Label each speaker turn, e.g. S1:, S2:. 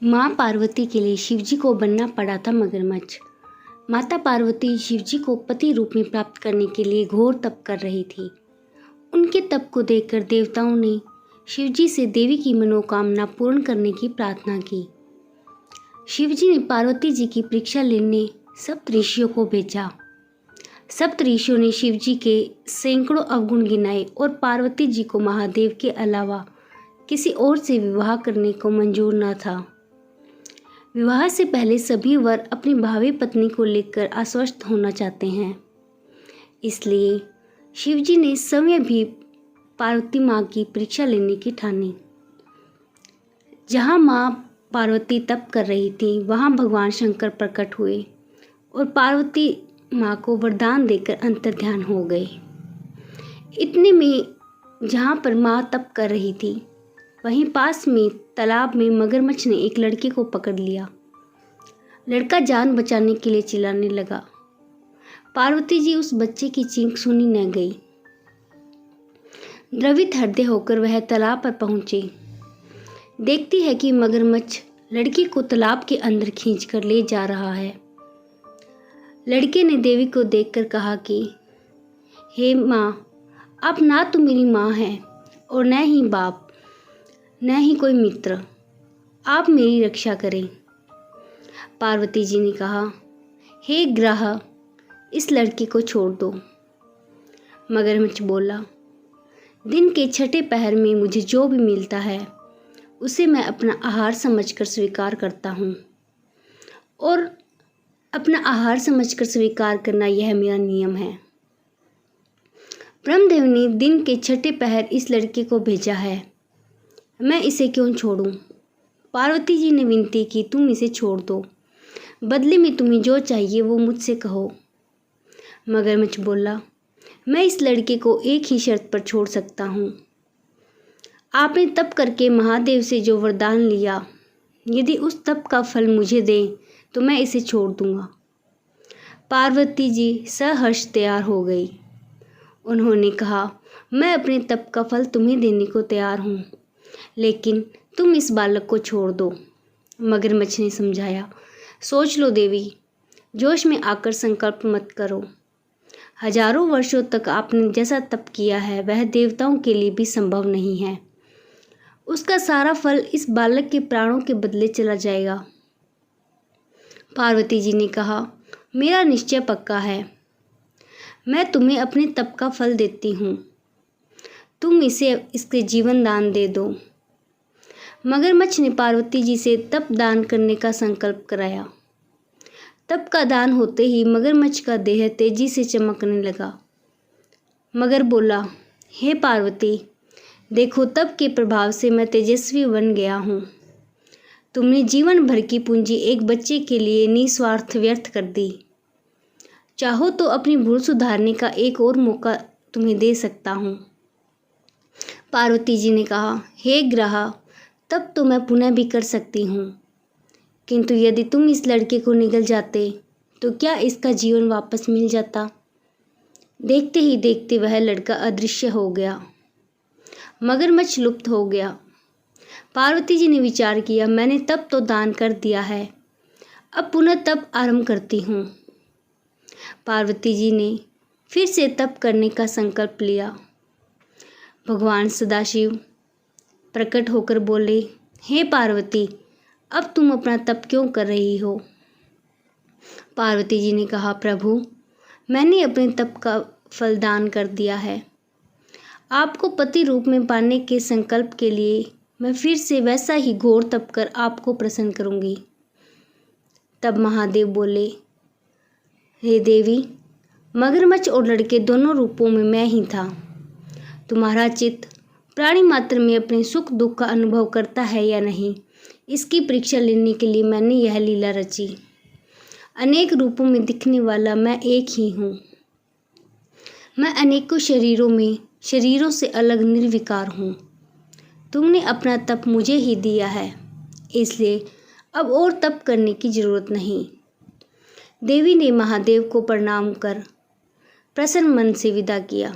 S1: माँ पार्वती के लिए शिवजी को बनना पड़ा था मगरमच्छ। माता पार्वती शिवजी को पति रूप में प्राप्त करने के लिए घोर तप कर रही थी। उनके तप को देखकर देवताओं ने शिवजी से देवी की मनोकामना पूर्ण करने की प्रार्थना की। शिवजी ने पार्वती जी की परीक्षा लेने सप्त ऋषियों को भेजा। सप्त ऋषियों ने शिवजी के सैकड़ों अवगुण गिनाए और पार्वती जी को महादेव के अलावा किसी और से विवाह करने को मंजूर न था। विवाह से पहले सभी वर अपनी भावी पत्नी को लेकर आश्वस्त होना चाहते हैं। इसलिए शिवजी ने स्वयं भी पार्वती माँ की परीक्षा लेने की ठानी। जहाँ माँ पार्वती तप कर रही थी वहाँ भगवान शंकर प्रकट हुए और पार्वती माँ को वरदान देकर अंतर्ध्यान हो गए। इतने में जहाँ पर माँ तप कर रही थी वहीं पास में तालाब में मगरमच्छ ने एक लड़के को पकड़ लिया। लड़का जान बचाने के लिए चिल्लाने लगा। पार्वती जी उस बच्चे की चीख सुनी न गई। द्रवित हृदय होकर वह तालाब पर पहुंची। देखती है कि मगरमच्छ लड़की को तालाब के अंदर खींचकर ले जा रहा है। लड़के ने देवी को देखकर कहा कि हे माँ, अब ना तो मेरी माँ है और न ही बाप, न ही कोई मित्र, आप मेरी रक्षा करें। पार्वती जी ने कहा, हे ग्रह, इस लड़के को छोड़ दो। मगरमच्छ बोला, दिन के छठे पहर में मुझे जो भी मिलता है उसे मैं अपना आहार समझकर स्वीकार करता हूँ और अपना आहार समझकर स्वीकार करना यह मेरा नियम है। ब्रह्मदेव ने दिन के छठे पहर इस लड़के को भेजा है, मैं इसे क्यों छोड़ूं? पार्वती जी ने विनती की, तुम इसे छोड़ दो, बदले में तुम्हें जो चाहिए वो मुझसे कहो। मगरमच्छ बोला, मैं इस लड़के को एक ही शर्त पर छोड़ सकता हूँ। आपने तप करके महादेव से जो वरदान लिया, यदि उस तप का फल मुझे दे तो मैं इसे छोड़ दूंगा। पार्वती जी सहर्ष तैयार हो गई। उन्होंने कहा, मैं अपने तप का फल तुम्हें देने को तैयार हूँ, लेकिन तुम इस बालक को छोड़ दो। मगरमच्छ ने समझाया, सोच लो देवी, जोश में आकर संकल्प मत करो। हजारों वर्षों तक आपने जैसा तप किया है वह देवताओं के लिए भी संभव नहीं है। उसका सारा फल इस बालक के प्राणों के बदले चला जाएगा। पार्वती जी ने कहा, मेरा निश्चय पक्का है, मैं तुम्हें अपने तप का फल देती हूँ, तुम इसे इसके जीवन दान दे दो। मगरमच्छ ने पार्वती जी से तप दान करने का संकल्प कराया। तप का दान होते ही मगरमच्छ का देह तेजी से चमकने लगा। मगर बोला, हे पार्वती, देखो तप के प्रभाव से मैं तेजस्वी बन गया हूँ। तुमने जीवन भर की पूंजी एक बच्चे के लिए निस्वार्थ व्यर्थ कर दी। चाहो तो अपनी भूल सुधारने का एक और मौका तुम्हें दे सकता हूँ। पार्वती जी ने कहा, हे ग्रह, तब तो मैं पुनः भी कर सकती हूँ, किंतु यदि तुम इस लड़के को निगल जाते तो क्या इसका जीवन वापस मिल जाता? देखते ही देखते वह लड़का अदृश्य हो गया। मगरमच्छ लुप्त हो गया। पार्वती जी ने विचार किया, मैंने तप तो दान कर दिया है, अब पुनः तप आरंभ करती हूँ। पार्वती जी ने फिर से तप करने का संकल्प लिया। भगवान सदाशिव प्रकट होकर बोले, हे पार्वती, अब तुम अपना तप क्यों कर रही हो? पार्वती जी ने कहा, प्रभु, मैंने अपने तप का फल दान कर दिया है। आपको पति रूप में पाने के संकल्प के लिए मैं फिर से वैसा ही घोर तप कर आपको प्रसन्न करूंगी। तब महादेव बोले, हे देवी, मगरमच्छ और लड़के दोनों रूपों में मैं ही था। तुम्हारा चित्त प्राणी मात्र में अपने सुख दुख का अनुभव करता है या नहीं, इसकी परीक्षा लेने के लिए मैंने यह लीला रची। अनेक रूपों में दिखने वाला मैं एक ही हूँ। मैं अनेकों शरीरों से अलग निर्विकार हूँ। तुमने अपना तप मुझे ही दिया है, इसलिए अब और तप करने की जरूरत नहीं। देवी ने महादेव को प्रणाम कर प्रसन्न मन से विदा किया।